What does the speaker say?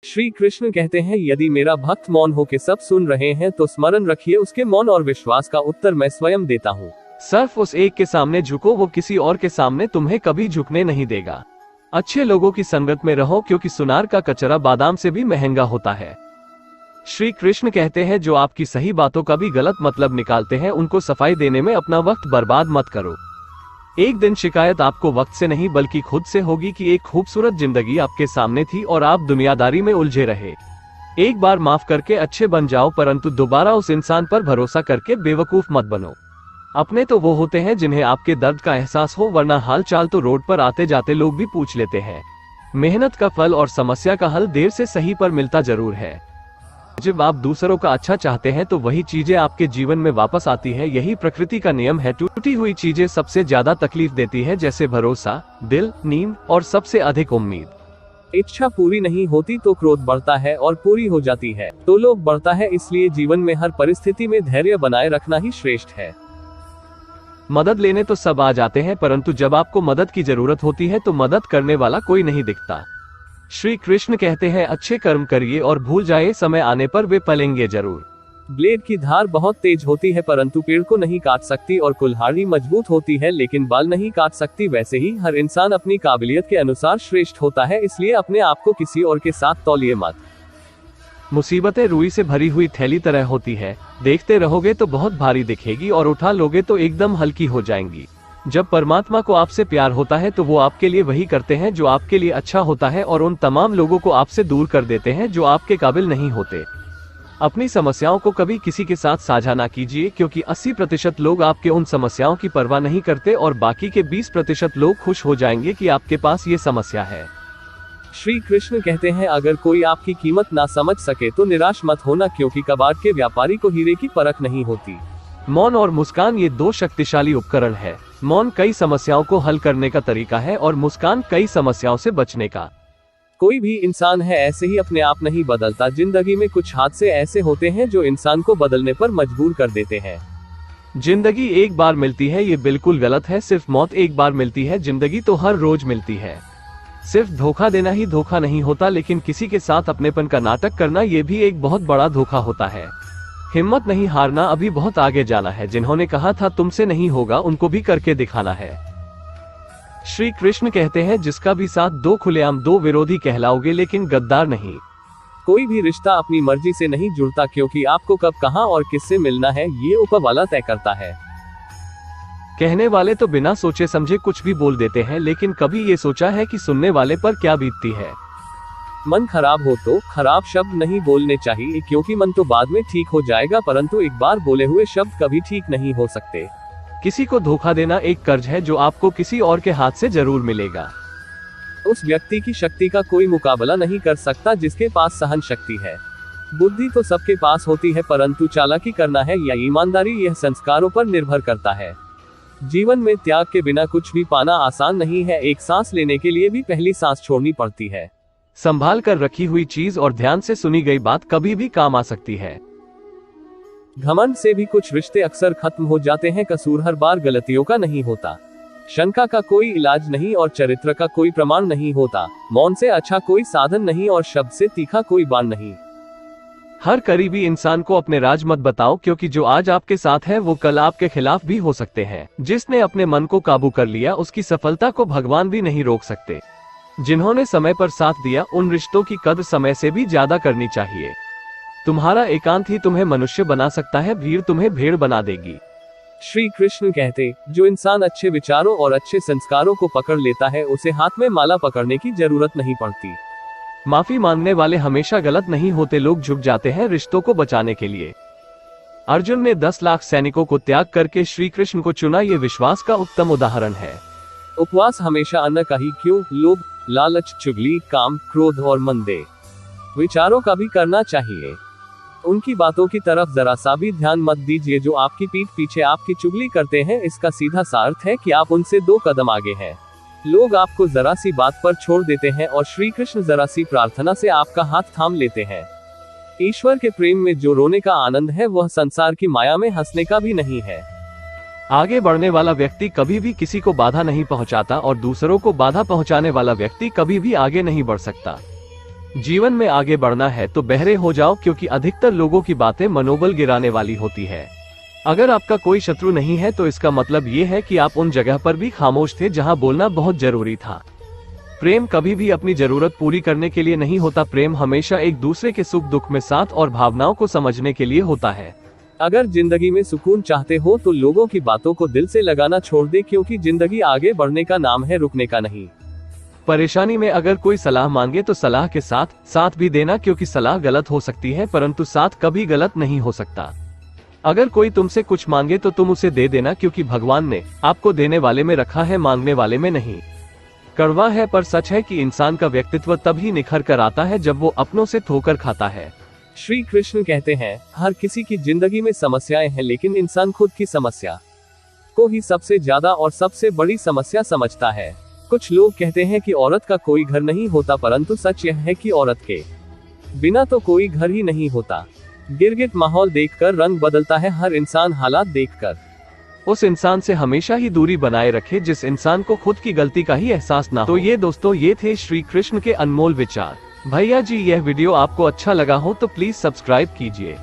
श्री कृष्ण कहते हैं, यदि मेरा भक्त मौन होकर सब सुन रहे हैं तो स्मरण रखिए उसके मौन और विश्वास का उत्तर मैं स्वयं देता हूँ। सिर्फ उस एक के सामने झुको, वो किसी और के सामने तुम्हें कभी झुकने नहीं देगा। अच्छे लोगों की संगत में रहो, क्योंकि सुनार का कचरा बादाम से भी महंगा होता है। श्री कृष्ण कहते हैं, जो आपकी सही बातों का भी गलत मतलब निकालते हैं उनको सफाई देने में अपना वक्त बर्बाद मत करो। एक दिन शिकायत आपको वक्त से नहीं बल्कि खुद से होगी कि एक खूबसूरत जिंदगी आपके सामने थी और आप दुनियादारी में उलझे रहे। एक बार माफ करके अच्छे बन जाओ, परंतु दोबारा उस इंसान पर भरोसा करके बेवकूफ मत बनो। अपने तो वो होते हैं जिन्हें आपके दर्द का एहसास हो, वरना हाल चाल तो रोड पर आते जाते लोग भी पूछ लेते हैं। मेहनत का फल और समस्या का हल देर से सही पर मिलता जरूर है। जब आप दूसरों का अच्छा चाहते हैं तो वही चीजें आपके जीवन में वापस आती है। यही प्रकृति का नियम है। टूटी हुई चीजें सबसे ज्यादा तकलीफ देती है, जैसे भरोसा, दिल, नींद और सबसे अधिक उम्मीद। इच्छा पूरी नहीं होती तो क्रोध बढ़ता है और पूरी हो जाती है तो लोभ बढ़ता है। इसलिए जीवन में हर परिस्थिति में धैर्य बनाए रखना ही श्रेष्ठ है। मदद लेने तो सब आ जाते हैं, परंतु जब आपको मदद की जरूरत होती है तो मदद करने वाला कोई नहीं दिखता। श्री कृष्ण कहते हैं, अच्छे कर्म करिए और भूल जाए, समय आने पर वे पलेंगे जरूर। ब्लेड की धार बहुत तेज होती है परंतु पेड़ को नहीं काट सकती, और कुल्हाड़ी मजबूत होती है लेकिन बाल नहीं काट सकती। वैसे ही हर इंसान अपनी काबिलियत के अनुसार श्रेष्ठ होता है, इसलिए अपने आप को किसी और के साथ तौलिए मत। मुसीबतें रुई से भरी हुई थैली तरह होती है, देखते रहोगे तो बहुत भारी दिखेगी और उठा लोगे तो एकदम हल्की हो जाएंगी। जब परमात्मा को आपसे प्यार होता है तो वो आपके लिए वही करते हैं जो आपके लिए अच्छा होता है, और उन तमाम लोगों को आपसे दूर कर देते हैं जो आपके काबिल नहीं होते। अपनी समस्याओं को कभी किसी के साथ साझा ना कीजिए, क्योंकि 80% लोग आपके उन समस्याओं की परवाह नहीं करते और बाकी के 20% लोग खुश हो जाएंगे कि आपके पास ये समस्या है। श्री कृष्ण कहते हैं, अगर कोई आपकी कीमत ना समझ सके तो निराश मत होना, क्योंकि कबाड़ के व्यापारी को हीरे की परख नहीं होती। मौन और मुस्कान ये दो शक्तिशाली उपकरण है। मौन कई समस्याओं को हल करने का तरीका है और मुस्कान कई समस्याओं से बचने का। कोई भी इंसान है ऐसे ही अपने आप नहीं बदलता। जिंदगी में कुछ हादसे ऐसे होते हैं जो इंसान को बदलने पर मजबूर कर देते हैं। जिंदगी एक बार मिलती है ये बिल्कुल गलत है। सिर्फ मौत एक बार मिलती है, जिंदगी तो हर रोज मिलती है। सिर्फ धोखा देना ही धोखा नहीं होता, लेकिन किसी के साथ अपनेपन का नाटक करना ये भी एक बहुत बड़ा धोखा होता है। हिम्मत नहीं हारना, अभी बहुत आगे जाना है। जिन्होंने कहा था तुमसे नहीं होगा, उनको भी करके दिखाना है। श्री कृष्ण कहते हैं, जिसका भी साथ दो खुलेआम दो विरोधी कहलाओगे, लेकिन गद्दार नहीं। कोई भी रिश्ता अपनी मर्जी से नहीं जुड़ता, क्योंकि आपको कब कहां और किससे मिलना है ये ऊपर वाला तय करता है। कहने वाले तो बिना सोचे समझे कुछ भी बोल देते हैं, लेकिन कभी ये सोचा है कि सुनने वाले पर क्या बीतती है। मन खराब हो तो खराब शब्द नहीं बोलने चाहिए, क्योंकि मन तो बाद में ठीक हो जाएगा, परंतु एक बार बोले हुए शब्द कभी ठीक नहीं हो सकते। किसी को धोखा देना एक कर्ज है जो आपको किसी और के हाथ से जरूर मिलेगा। उस व्यक्ति की शक्ति का कोई मुकाबला नहीं कर सकता जिसके पास सहन शक्ति है। बुद्धि तो सबके पास होती है, परंतु चालाकी करना है या ईमानदारी, यह संस्कारों पर निर्भर करता है। जीवन में त्याग के बिना कुछ भी पाना आसान नहीं है। एक सांस लेने के लिए भी पहली सांस छोड़नी पड़ती है। संभाल कर रखी हुई चीज और ध्यान से सुनी गई बात कभी भी काम आ सकती है। घमंड से भी कुछ रिश्ते अक्सर खत्म हो जाते हैं। कसूर हर बार गलतियों का नहीं होता। शंका का कोई इलाज नहीं और चरित्र का कोई प्रमाण नहीं होता। मौन से अच्छा कोई साधन नहीं और शब्द से तीखा कोई बाण नहीं। हर करीबी इंसान को अपने राज मत बताओ, क्योंकि जो आज आपके साथ है वो कल आपके खिलाफ भी हो सकते हैं। जिसने अपने मन को काबू कर लिया उसकी सफलता को भगवान भी नहीं रोक सकते। जिन्होंने समय पर साथ दिया उन रिश्तों की कद्र समय से भी ज्यादा करनी चाहिए। तुम्हारा एकांत ही तुम्हें मनुष्य बना सकता है, भीड़ तुम्हें भेड़ बना देगी। श्री कृष्ण कहते, जो इंसान अच्छे विचारों और अच्छे संस्कारों को पकड़ लेता है उसे हाथ में माला पकड़ने की जरूरत नहीं पड़ती। माफी मांगने वाले हमेशा गलत नहीं होते। लोग झुक जाते हैं रिश्तों को बचाने के लिए। अर्जुन ने 10 लाख सैनिकों को त्याग करके श्री कृष्ण को चुना, ये विश्वास का उत्तम उदाहरण है। उपवास हमेशा अन्न का ही क्यों, लोभ, लालच, चुगली, काम, क्रोध और मंदे विचारों का भी करना चाहिए। उनकी बातों की तरफ जरा सा भी ध्यान मत दीजिए। जो आपकी पीठ पीछे आपकी चुगली करते हैं, इसका सीधा सा अर्थ है कि आप उनसे 2 कदम आगे हैं। लोग आपको जरा सी बात पर छोड़ देते हैं और श्री कृष्ण जरा सी प्रार्थना से आपका हाथ थाम लेते हैं। ईश्वर के प्रेम में जो रोने का आनंद है वह संसार की माया में हंसने का भी नहीं है। आगे बढ़ने वाला व्यक्ति कभी भी किसी को बाधा नहीं पहुंचाता और दूसरों को बाधा पहुंचाने वाला व्यक्ति कभी भी आगे नहीं बढ़ सकता। जीवन में आगे बढ़ना है तो बहरे हो जाओ, क्योंकि अधिकतर लोगों की बातें मनोबल गिराने वाली होती है। अगर आपका कोई शत्रु नहीं है तो इसका मतलब ये है कि आप उन जगह पर भी खामोश थे जहां बोलना बहुत जरूरी था। प्रेम कभी भी अपनी जरूरत पूरी करने के लिए नहीं होता। प्रेम हमेशा एक दूसरे के सुख दुख में साथ और भावनाओं को समझने के लिए होता है। अगर जिंदगी में सुकून चाहते हो तो लोगों की बातों को दिल से लगाना छोड़ दे, क्योंकि जिंदगी आगे बढ़ने का नाम है, रुकने का नहीं। परेशानी में अगर कोई सलाह मांगे तो सलाह के साथ साथ भी देना, क्योंकि सलाह गलत हो सकती है परंतु साथ कभी गलत नहीं हो सकता। अगर कोई तुमसे कुछ मांगे तो तुम उसे दे देना, क्योंकि भगवान ने आपको देने वाले में रखा है, मांगने वाले में नहीं। कड़वा है पर सच है कि इंसान का व्यक्तित्व तभी निखर कर आता है जब वो अपनों से ठोकर खाता है। श्री कृष्ण कहते हैं, हर किसी की जिंदगी में समस्याएं हैं, लेकिन इंसान खुद की समस्या को ही सबसे ज्यादा और सबसे बड़ी समस्या समझता है। कुछ लोग कहते हैं कि औरत का कोई घर नहीं होता, परंतु सच यह है कि औरत के बिना तो कोई घर ही नहीं होता। गिरगिट माहौल देखकर रंग बदलता है हर इंसान, हालात देखकर। उस इंसान से हमेशा ही दूरी बनाए रखे जिस इंसान को खुद की गलती का ही एहसास ना हो। तो ये दोस्तों, ये थे श्री कृष्ण के अनमोल विचार। भैया जी, यह वीडियो आपको अच्छा लगा हो तो प्लीज सब्सक्राइब कीजिए।